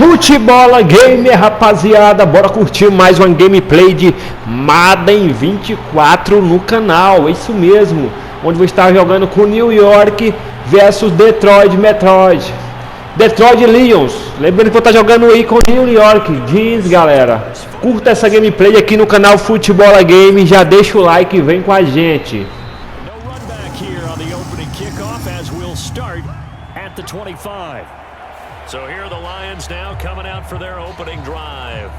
Futebol Gamer, rapaziada, bora curtir mais uma gameplay de Madden 24 no canal, é isso mesmo, onde vou estar jogando com New York versus Detroit Lions. Lembrando que vou estar jogando aí com New York. Diz, galera, curta essa gameplay aqui no canal Futebol Game, já deixa o like e vem com a gente. So here are the Lions now coming out for their opening drive.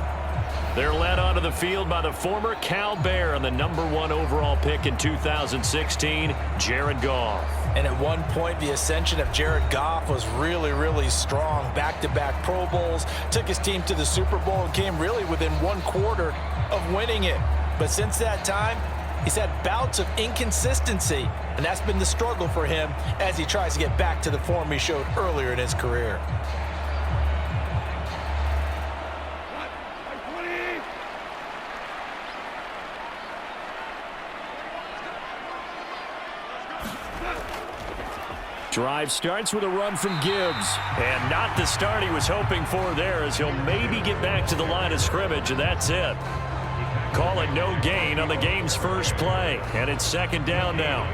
They're led onto the field by the former Cal Bear and the #1 overall pick in 2016, Jared Goff. And at one point, the ascension of Jared Goff was really strong. Back-to-back Pro Bowls, took his team to the Super Bowl and came really within one quarter of winning it. But since that time, he's had bouts of inconsistency, and that's been the struggle for him as he tries to get back to the form he showed earlier in his career. Drive starts with a run from Gibbs. And not the start he was hoping for there, as he'll maybe get back to the line of scrimmage, and that's it. Call it no gain on the game's first play, and it's second down now.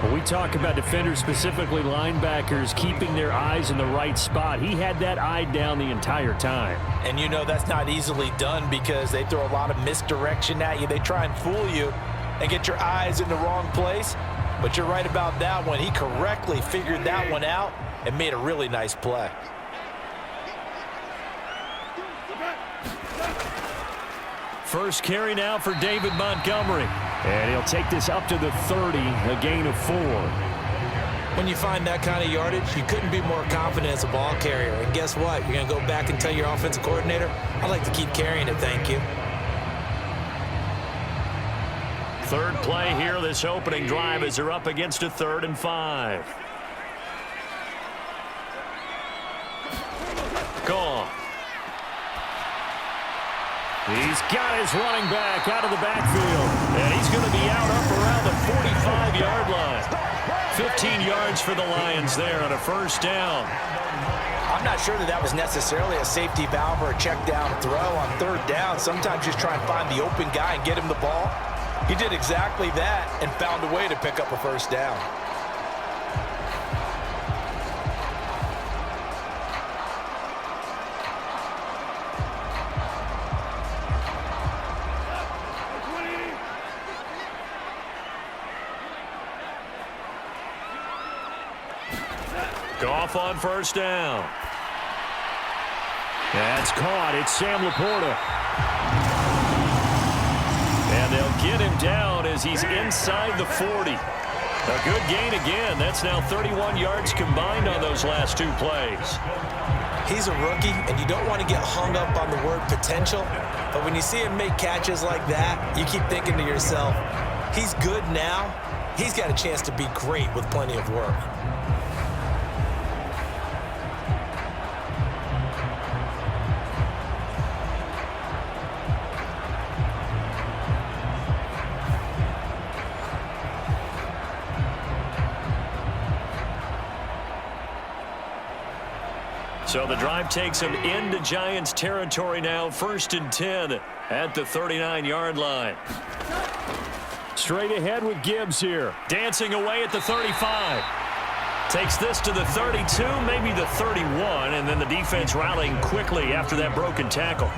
When we talk about defenders, specifically linebackers, keeping their eyes in the right spot, he had that eye down the entire time. And you know that's not easily done because they throw a lot of misdirection at you. They try and fool you and get your eyes in the wrong place. But you're right about that one. He correctly figured that one out and made a really nice play. First carry now for David Montgomery. And he'll take this up to the 30, a gain of 4. When you find that kind of yardage, you couldn't be more confident as a ball carrier. And guess what? You're going to go back and tell your offensive coordinator, I'd like to keep carrying it, thank you. Third play here, this opening drive, as they're up against a 3rd and 5. Goff. He's got his running back out of the backfield, and he's going to be out up around the 45-yard line. 15 yards for the Lions there on a first down. I'm not sure that was necessarily a safety valve or a check down throw on 3rd down. Sometimes just try and find the open guy and get him the ball. He did exactly that and found a way to pick up a first down. Goff on first down. That's caught. It's Sam Laporta. And they'll get him down as he's inside the 40. A good gain again. That's now 31 yards combined on those last 2 plays. He's a rookie, and you don't want to get hung up on the word potential. But when you see him make catches like that, you keep thinking to yourself, he's good now. He's got a chance to be great with plenty of work. So the drive takes him into Giants territory now, 1st and 10 at the 39-yard line. Straight ahead with Gibbs here, dancing away at the 35. Takes this to the 32, maybe the 31, and then the defense rallying quickly after that broken tackle.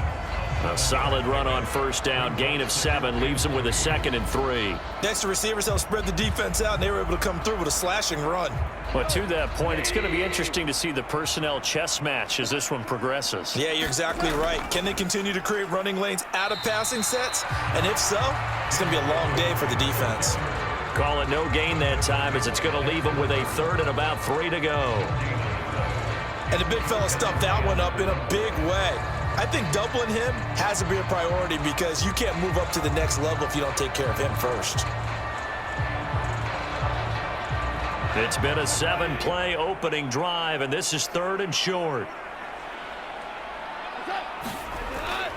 A solid run on first down, gain of 7, leaves him with a 2nd and 3. Next, the receivers helped spread the defense out, and they were able to come through with a slashing run. But to that point, it's going to be interesting to see the personnel chess match as this one progresses. Yeah, you're exactly right. Can they continue to create running lanes out of passing sets? And if so, it's going to be a long day for the defense. Call it no gain that time, as it's going to leave him with a 3rd and about 3 to go. And the big fella stuffed that one up in a big way. I think doubling him has to be a priority because you can't move up to the next level if you don't take care of him first. It's been a 7-play opening drive, and this is 3rd and short.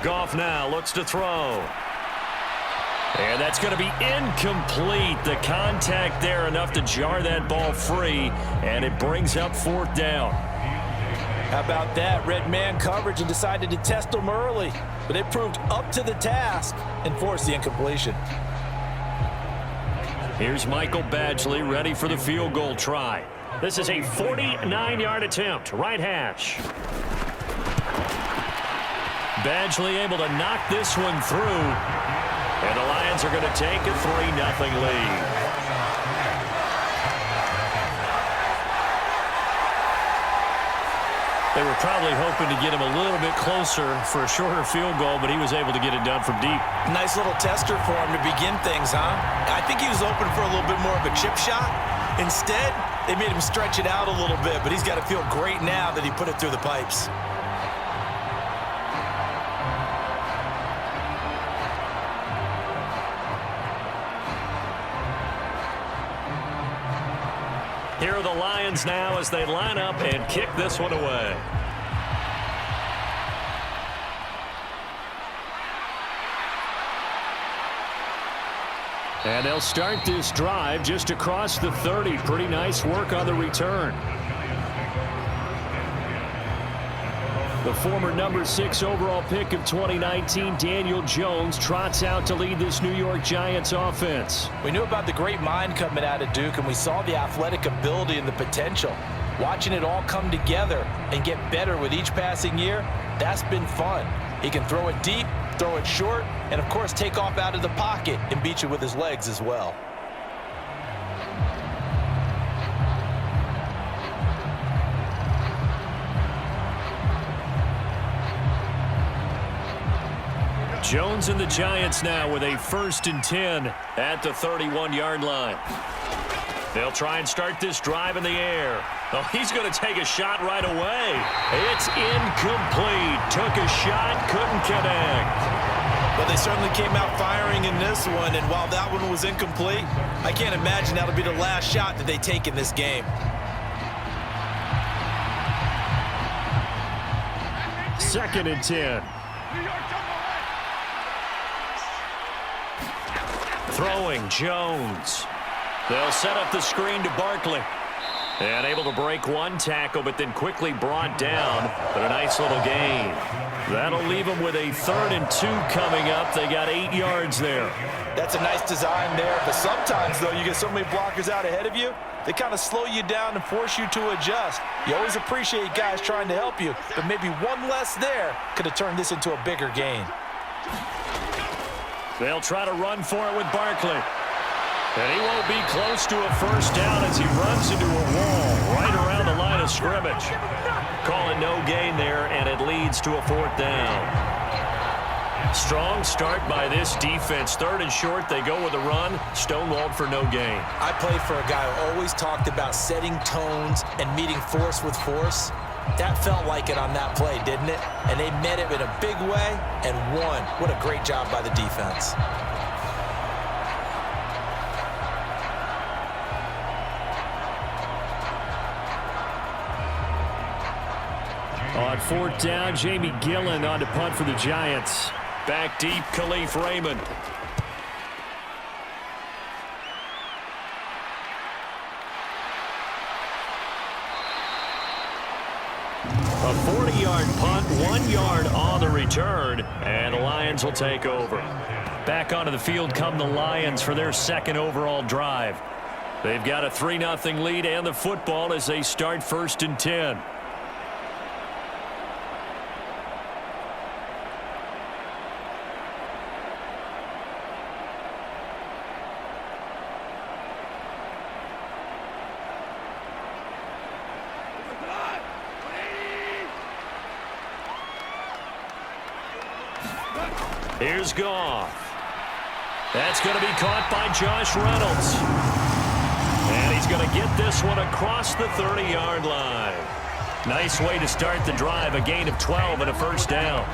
Goff now looks to throw. And that's going to be incomplete. The contact there enough to jar that ball free, and it brings up 4th down. How about that? Red man coverage and decided to test him early. But it proved up to the task and forced the incompletion. Here's Michael Badgley ready for the field goal try. This is a 49-yard attempt, right hash. Badgley able to knock this one through. And the Lions are going to take a 3-0 lead. They were probably hoping to get him a little bit closer for a shorter field goal, but he was able to get it done from deep. Nice little tester for him to begin things, huh? I think he was open for a little bit more of a chip shot. Instead, they made him stretch it out a little bit, but he's got to feel great now that he put it through the pipes. Here are the Lions now as they line up and kick this one away. And they'll start this drive just across the 30. Pretty nice work on the return. The former number 6 overall pick of 2019, Daniel Jones, trots out to lead this New York Giants offense. We knew about the great mind coming out of Duke, and we saw the athletic ability and the potential. Watching it all come together and get better with each passing year, that's been fun. He can throw it deep, throw it short, and, of course, take off out of the pocket and beat you with his legs as well. Jones and the Giants now with a 1st and 10 at the 31-yard line. They'll try and start this drive in the air. Oh, he's going to take a shot right away. It's incomplete. Took a shot, couldn't connect. Well, they certainly came out firing in this one, and while that one was incomplete, I can't imagine that'll be the last shot that they take in this game. Second and 10. Throwing Jones. They'll set up the screen to Barkley. And able to break one tackle, but then quickly brought down. But a nice little gain. That'll leave them with a 3rd and 2 coming up. They got 8 yards there. That's a nice design there. But sometimes, though, you get so many blockers out ahead of you, they kind of slow you down and force you to adjust. You always appreciate guys trying to help you, but maybe one less there could have turned this into a bigger gain. They'll try to run for it with Barkley. And he won't be close to a 1st down as he runs into a wall right around the line of scrimmage. Calling no gain there, and it leads to a 4th down. Strong start by this defense. 3rd and short, they go with a run. Stonewalled for no gain. I played for a guy who always talked about setting tones and meeting force with force. That felt like it on that play, didn't it? And they met it in a big way and won. What a great job by the defense. On 4th down, Jamie Gillen on to punt for the Giants. Back deep, Khalif Raymond. A 40-yard punt, 1 yard on the return, and the Lions will take over. Back onto the field come the Lions for their 2nd overall drive. They've got a 3-0 lead and the football as they start 1st and 10. Here's Goff. That's going to be caught by Josh Reynolds. And he's going to get this one across the 30-yard line. Nice way to start the drive, a gain of 12 and a 1st down.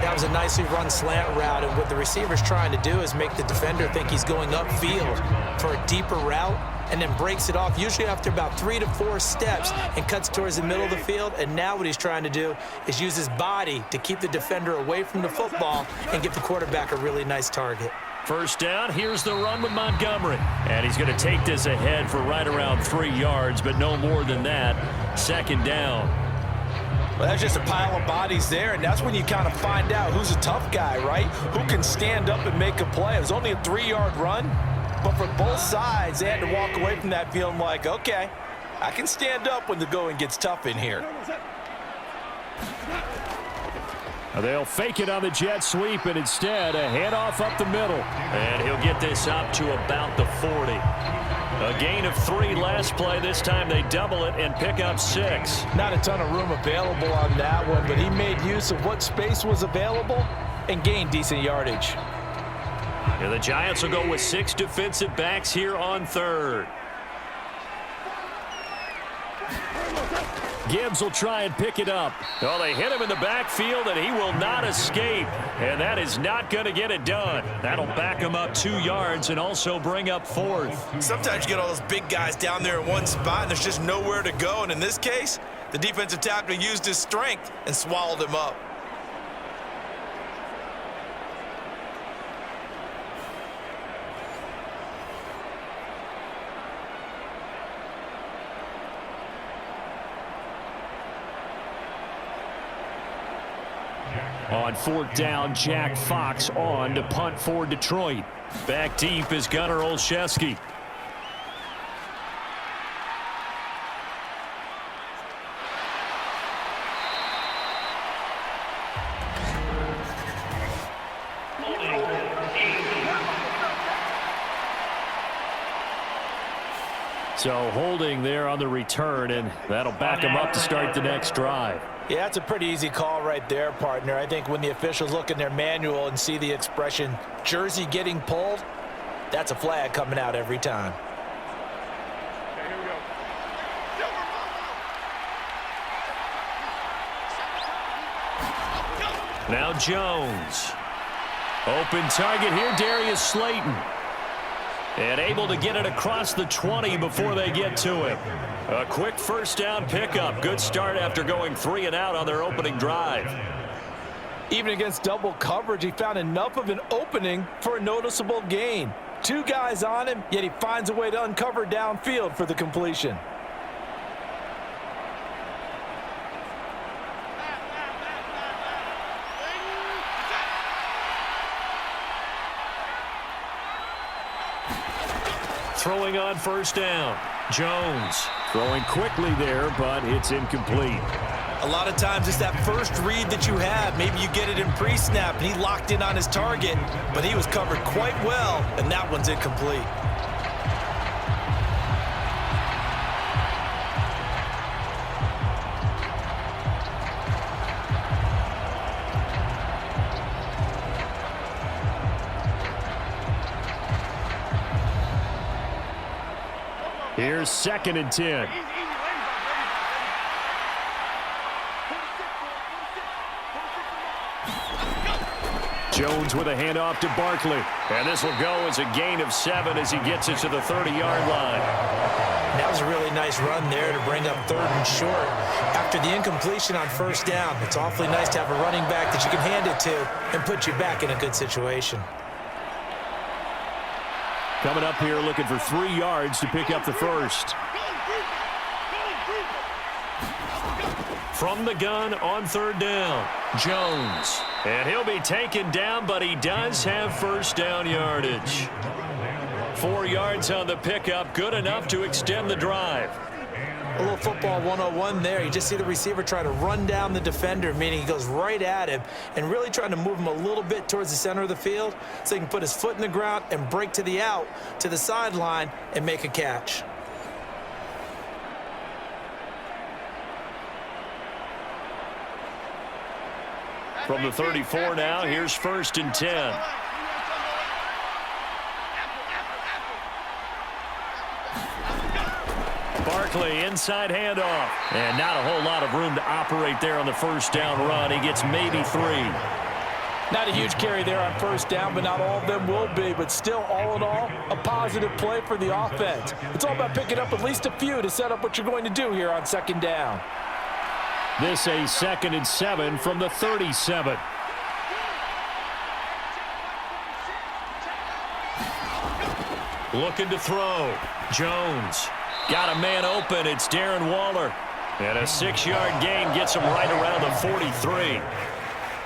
That was a nicely run slant route, and what the receiver's trying to do is make the defender think he's going upfield for a deeper route, and then breaks it off, usually after about 3 to 4 steps, and cuts towards the middle of the field. And now what he's trying to do is use his body to keep the defender away from the football and give the quarterback a really nice target. 1st down, here's the run with Montgomery. And he's going to take this ahead for right around 3 yards, but no more than that. 2nd down. Well, that's just a pile of bodies there, and that's when you kind of find out who's a tough guy, right? Who can stand up and make a play. It was only a 3-yard run, but for both sides, they had to walk away from that feeling like, okay, I can stand up when the going gets tough in here. They'll fake it on the jet sweep, and instead a handoff up the middle. And he'll get this up to about the 40. A gain of 3 last play. This time they double it and pick up 6. Not a ton of room available on that one, but he made use of what space was available and gained decent yardage. And the Giants will go with 6 defensive backs here on 3rd. Gibbs will try and pick it up. Oh, they hit him in the backfield, and he will not escape. And that is not going to get it done. That'll back him up 2 yards and also bring up 4th. Sometimes you get all those big guys down there in one spot, and there's just nowhere to go. And in this case, the defensive tackle used his strength and swallowed him up. On 4th down, Jack Fox on to punt for Detroit. Back deep is Gunnar Olszewski. So holding there on the return, and that'll back him up to start the next drive. Yeah, that's a pretty easy call right there, partner. I think when the officials look in their manual and see the expression jersey getting pulled, that's a flag coming out every time. Okay, here we go. Now Jones. Open target here, Darius Slayton. And able to get it across the 20 before they get to him. A quick first down pickup. Good start after going 3 and out on their opening drive. Even against double coverage, he found enough of an opening for a noticeable gain. 2 guys on him, yet he finds a way to uncover downfield for the completion. Throwing on first down. Jones throwing quickly there, but it's incomplete. A lot of times it's that first read that you have. Maybe you get it in pre-snap, and he locked in on his target, but he was covered quite well, and that one's incomplete. Here's 2nd and 10. Jones with a handoff to Barkley. And this will go as a gain of 7 as he gets it to the 30-yard line. That was a really nice run there to bring up 3rd and short. After the incompletion on first down, it's awfully nice to have a running back that you can hand it to and put you back in a good situation. Coming up here looking for 3 yards to pick up the first. From the gun on 3rd down, Jones. And he'll be taken down, but he does have first down yardage. 4 yards on the pickup, good enough to extend the drive. A little football 101 there. You just see the receiver try to run down the defender, meaning he goes right at him and really trying to move him a little bit towards the center of the field so he can put his foot in the ground and break to the out, to the sideline, and make a catch. From the 34 now, here's 1st and 10. Barkley, inside handoff. And not a whole lot of room to operate there on the first down run. He gets maybe 3. Not a huge carry there on first down, but not all of them will be. But still, all in all, a positive play for the offense. It's all about picking up at least a few to set up what you're going to do here on 2nd down. This a 2nd and 7 from the 37. Looking to throw. Jones got a man open. It's Darren Waller. And a 6-yard gain gets him right around the 43.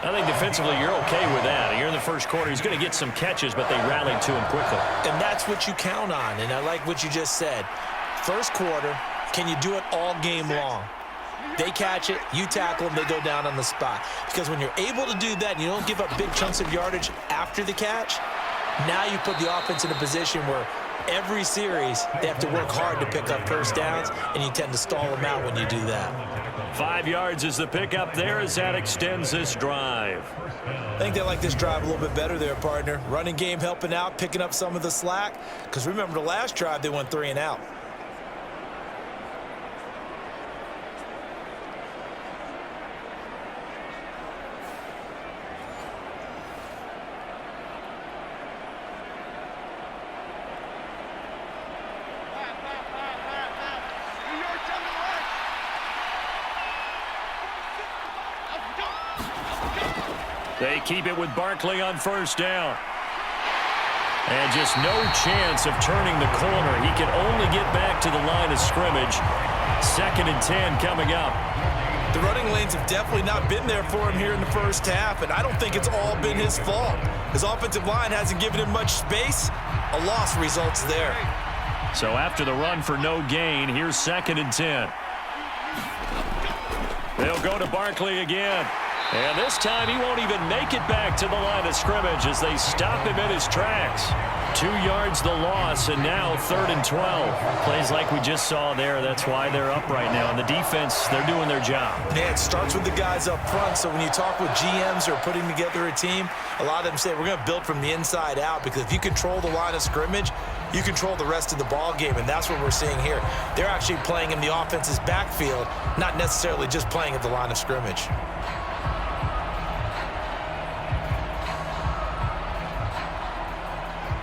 I think defensively you're okay with that. You're in the first quarter. He's going to get some catches, but they rallied to him quickly. And that's what you count on, and I like what you just said. First quarter, can you do it all game long? They catch it, you tackle them, they go down on the spot. Because when you're able to do that and you don't give up big chunks of yardage after the catch, now you put the offense in a position where every series they have to work hard to pick up first downs, and you tend to stall them out when you do that. 5 yards is the pickup there as that extends this drive. I think they like this drive a little bit better there, partner. Running game helping out, picking up some of the slack. Because remember the last drive, they went 3 and out. They keep it with Barkley on first down. And just no chance of turning the corner. He can only get back to the line of scrimmage. 2nd and 10 coming up. The running lanes have definitely not been there for him here in the first half, and I don't think it's all been his fault. His offensive line hasn't given him much space. A loss results there. So after the run for no gain, here's 2nd and 10. They'll go to Barkley again. And this time he won't even make it back to the line of scrimmage as they stop him in his tracks. 2 yards the loss, and now 3rd and 12. Plays like we just saw there. That's why they're up right now. And the defense, they're doing their job. Yeah, it starts with the guys up front. So when you talk with GMs who are putting together a team, a lot of them say we're going to build from the inside out, because if you control the line of scrimmage, you control the rest of the ball game, and that's what we're seeing here. They're actually playing in the offense's backfield, not necessarily just playing at the line of scrimmage.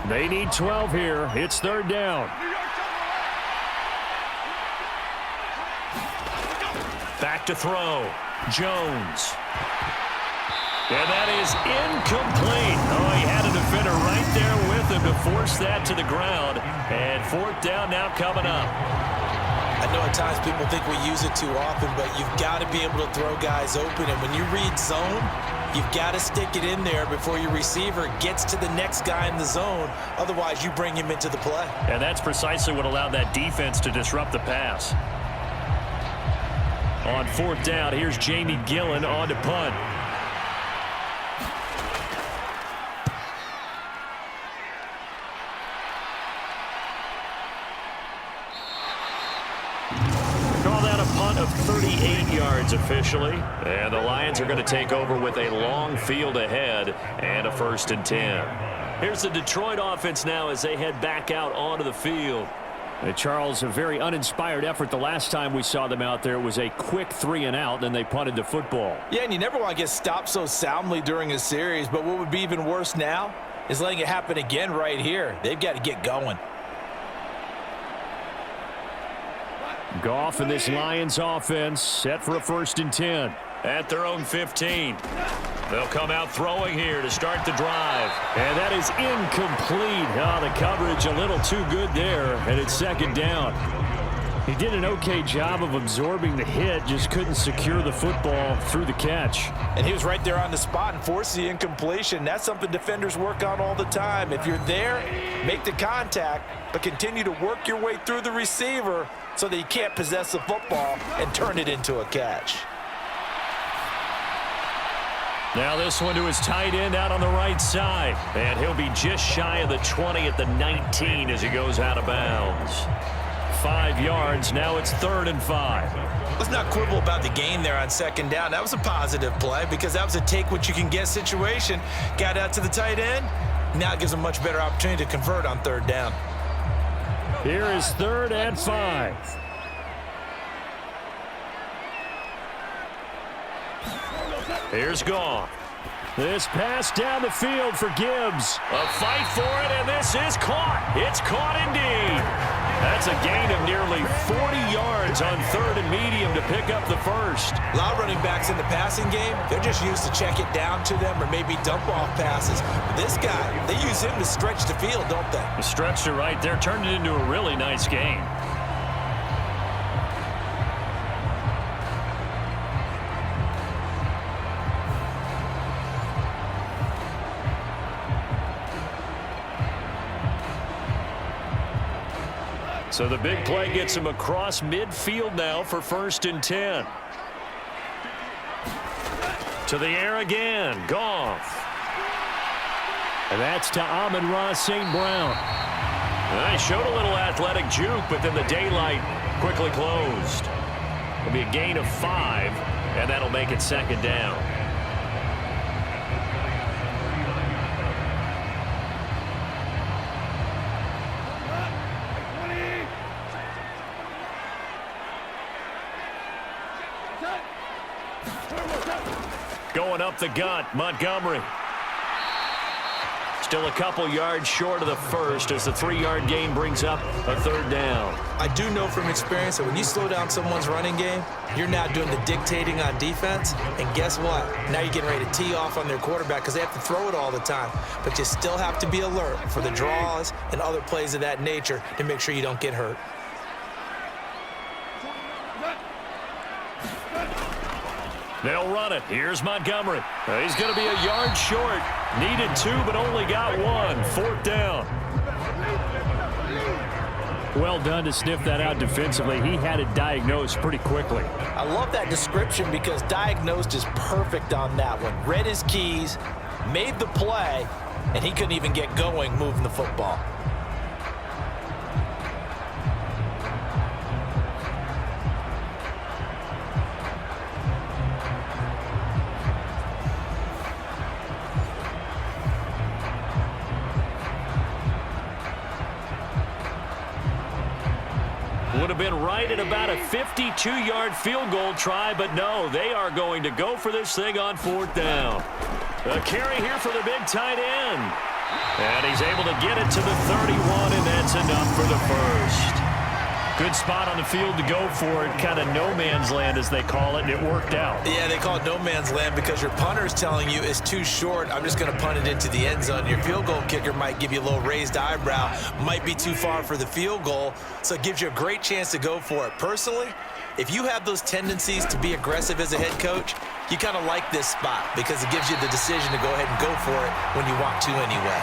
They need 12 here. It's 3rd down. Back to throw. Jones. And that is incomplete. Oh, he had a defender right there with him to force that to the ground. And 4th down now coming up. I know at times people think we use it too often, but you've got to be able to throw guys open. And when you read zone, you've got to stick it in there before your receiver gets to the next guy in the zone. Otherwise, you bring him into the play. And that's precisely what allowed that defense to disrupt the pass. On 4th down, here's Jamie Gillen on to punt. Of 38 yards officially, and the Lions are going to take over with a long field ahead and a 1st and 10. Here's the Detroit offense now as they head back out onto the field. And Charles, a very uninspired effort the last time we saw them out there. It was a quick 3 and out, then they punted the football. Yeah, and you never want to get stopped so soundly during a series, but what would be even worse now is letting it happen again right here. They've got to get going. Goff and this Lions offense set for a 1st and 10 at their own 15. They'll come out throwing here to start the drive. And that is incomplete. Oh, the coverage a little too good there, and it's 2nd down. He did an okay job of absorbing the hit, just couldn't secure the football through the catch. And he was right there on the spot and forced the incompletion. That's something defenders work on all the time. If you're there, make the contact, but continue to work your way through the receiver so that you can't possess the football and turn it into a catch. Now this one to his tight end out on the right side. And he'll be just shy of the 20 at the 19 as he goes out of bounds. 5 yards. Now it's 3rd and 5. Let's not quibble about the gain there on 2nd down. That was a positive play because that was a take-what-you-can-get situation. Got out to the tight end. Now it gives him a much better opportunity to convert on 3rd down. Here is 3rd and 5. Here's Goff. This pass down the field for Gibbs. A fight for it, and this is caught. It's caught indeed. That's a gain of nearly 40 yards on 3rd and medium to pick up the 1st. A lot of running backs in the passing game, they're just used to check it down to them or maybe dump off passes. But this guy, they use him to stretch the field, don't they? Stretched it right there, turned it into a really nice game. So the big play gets him across midfield now for 1st and 10. To the air again. Goff. And that's to Amon-Ra St. Brown. They showed a little athletic juke, but then the daylight quickly closed. It'll be a gain of 5, and that'll make it 2nd down. Going up the gut, Montgomery. Still a couple yards short of the first as the 3-yard gain brings up a 3rd down. I do know from experience that when you slow down someone's running game, you're now doing the dictating on defense. And guess what? Now you're getting ready to tee off on their quarterback because they have to throw it all the time. But you still have to be alert for the draws and other plays of that nature to make sure you don't get hurt. They'll run it. Here's Montgomery. He's going to be a yard short. Needed 2, but only got 1. 4th down. Well done to sniff that out defensively. He had it diagnosed pretty quickly. I love that description because diagnosed is perfect on that one. Read his keys, made the play, and he couldn't even get going moving the football. Would have been right at about a 52-yard field goal try, but no, they are going to go for this thing on 4th down. A carry here for the big tight end. And he's able to get it to the 31, and that's enough for the first. Good spot on the field to go for it, kind of no man's land as they call it, and it worked out. Yeah, they call it no man's land because your punter is telling you it's too short. I'm just going to punt it into the end zone. Your field goal kicker might give you a little raised eyebrow, might be too far for the field goal, so it gives you a great chance to go for it. Personally, if you have those tendencies to be aggressive as a head coach, you kind of like this spot because it gives you the decision to go ahead and go for it when you want to anyway.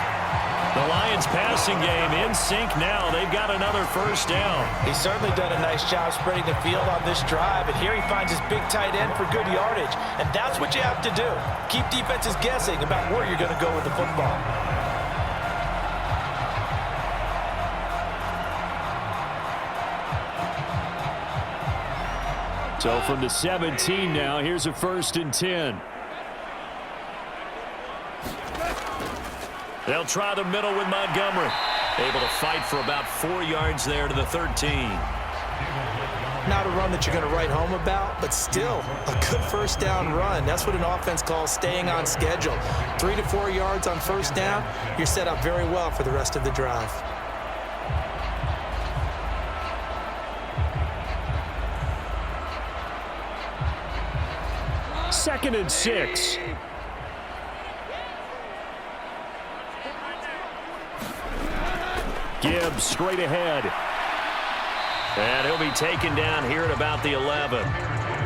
The Lions passing game in sync now. They've got another 1st down. He's certainly done a nice job spreading the field on this drive, and here he finds his big tight end for good yardage, and that's what you have to do. Keep defenses guessing about where you're going to go with the football. So from the 17 now, here's a 1st and 10. They'll try the middle with Montgomery. Able to fight for about 4 yards there to the 13. Not a run that you're going to write home about, but still a good 1st down run. That's what an offense calls staying on schedule. 3 to 4 yards on 1st down, you're set up very well for the rest of the drive. Second and 6. Gibbs straight ahead. And he'll be taken down here at about the 11.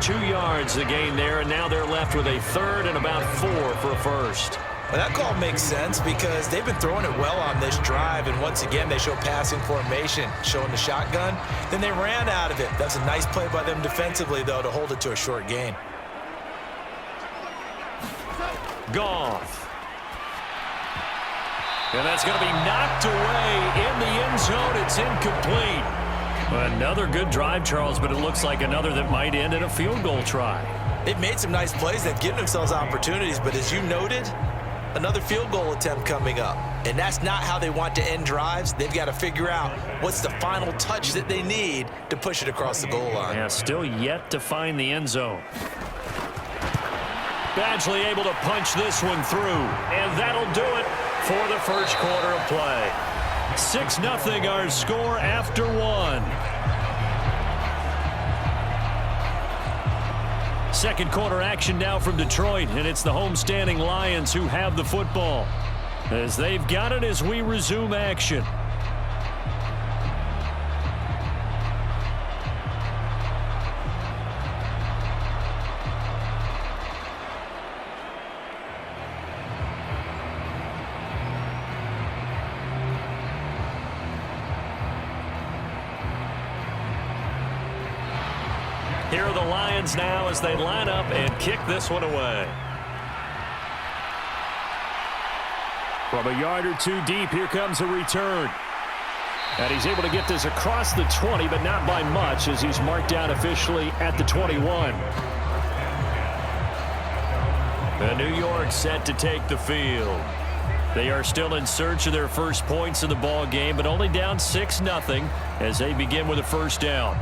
2 yards the gain there, and now they're left with a 3rd and about 4 for a first. Well, that call makes sense because they've been throwing it well on this drive, and once again they show passing formation, showing the shotgun. Then they ran out of it. That's a nice play by them defensively, though, to hold it to a short gain. Goff. And that's going to be knocked away in the end zone. It's incomplete. Another good drive, Charles, but it looks like another that might end in a field goal try. They've made some nice plays. They've given themselves opportunities, but as you noted, another field goal attempt coming up. And that's not how they want to end drives. They've got to figure out what's the final touch that they need to push it across the goal line. Yeah, still yet to find the end zone. Badgley able to punch this one through, and that'll do it for the first quarter of play. 6-0 our score after 1. Second quarter action now from Detroit, and it's the homestanding Lions who have the football. As they've got it as we resume action. Here are the Lions now as they line up and kick this one away. From a yard or two deep, here comes a return. And he's able to get this across the 20, but not by much as he's marked down officially at the 21. And New York set to take the field. They are still in search of their first points in the ball game, but only down 6-0 as they begin with a first down.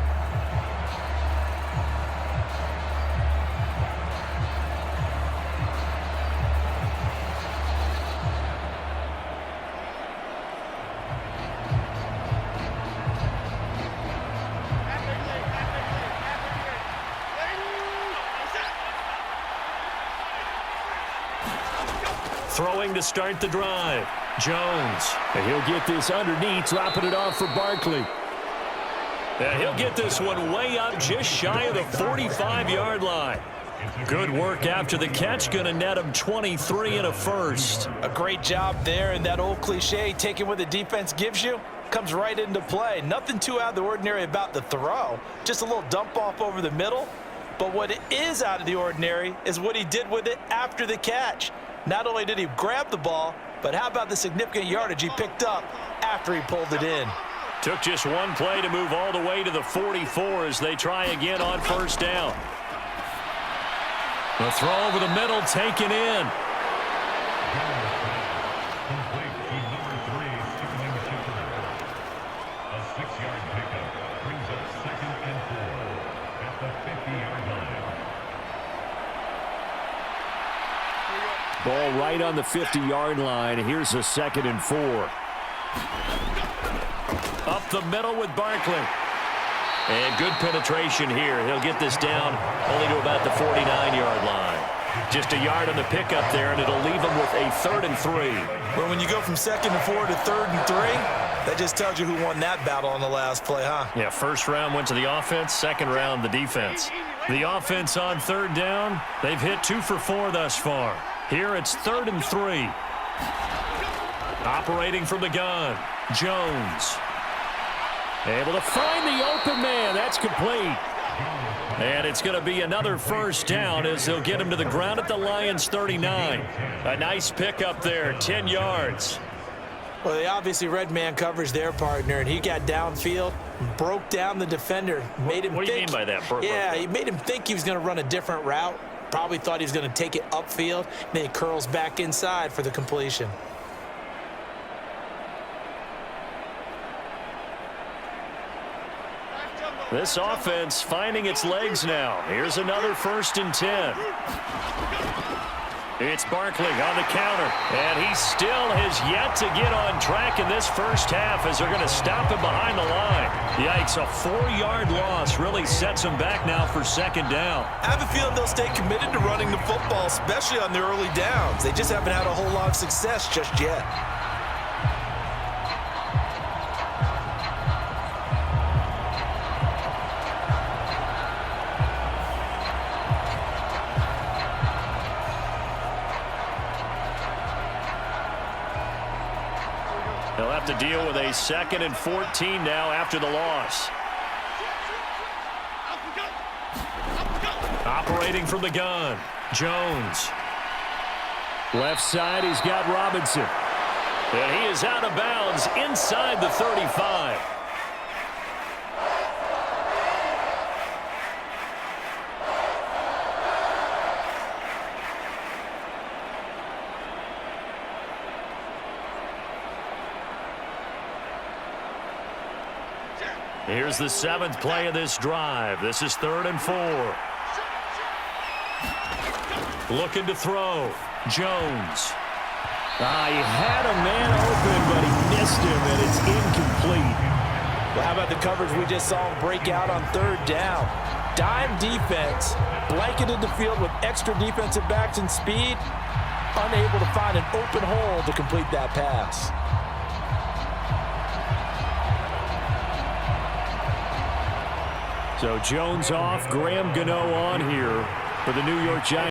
Throwing to start the drive. Jones. And he'll get this underneath, dropping it off for Barkley. And he'll get this one way up just shy of the 45-yard line. Good work after the catch. Going to net him 23 and a first. A great job there, and that old cliche, taking what the defense gives you, comes right into play. Nothing too out of the ordinary about the throw. Just a little dump off over the middle. But what is out of the ordinary is what he did with it after the catch. Not only did he grab the ball, but how about the significant yardage he picked up after he pulled it in? Took just one play to move all the way to the 44 as they try again on first down. The throw over the middle taken in. A 6-yard pickup brings up 2nd and 4 at the 50-yard line. Ball right on the 50-yard line. Here's a 2nd and 4. Up the middle with Barkley. And good penetration here. He'll get this down only to about the 49-yard line. Just a yard on the pickup there, and it'll leave him with a 3rd and 3. Well, when you go from 2nd and 4 to 3rd and 3, that just tells you who won that battle on the last play, huh? Yeah, first round went to the offense, second round the defense. The offense on 3rd down, they've hit 2 for 4 thus far. Here it's 3rd and 3. Operating from the gun, Jones. Able to find the open man. That's complete. And it's going to be another first down as they'll get him to the ground at the Lions 39. A nice pickup there, 10 yards. Well, they obviously read man coverage their partner, and he got downfield, broke down the defender, made him What do you mean by that? Yeah, he made him think he was going to run a different route. Probably thought he was going to take it upfield. Then he curls back inside for the completion. This offense finding its legs now. Here's another 1st and 10. It's Barkley on the counter, and he still has yet to get on track in this first half as they're going to stop him behind the line. Yikes, a 4-yard loss really sets him back now for 2nd down. I have a feeling they'll stay committed to running the football, especially on the early downs. They just haven't had a whole lot of success just yet. They'll have to deal with a 2nd and 14 now after the loss. Operating from the gun, Jones. Left side, he's got Robinson. And he is out of bounds inside the 35. Here's the 7th play of this drive. This is 3rd and 4. Looking to throw. Jones. He had a man open, but he missed him, and it's incomplete. Well, how about the coverage we just saw him break out on 3rd down? Dime defense, blanketed the field with extra defensive backs and speed, unable to find an open hole to complete that pass. So Jones off, Graham Gano on here for the New York Giants.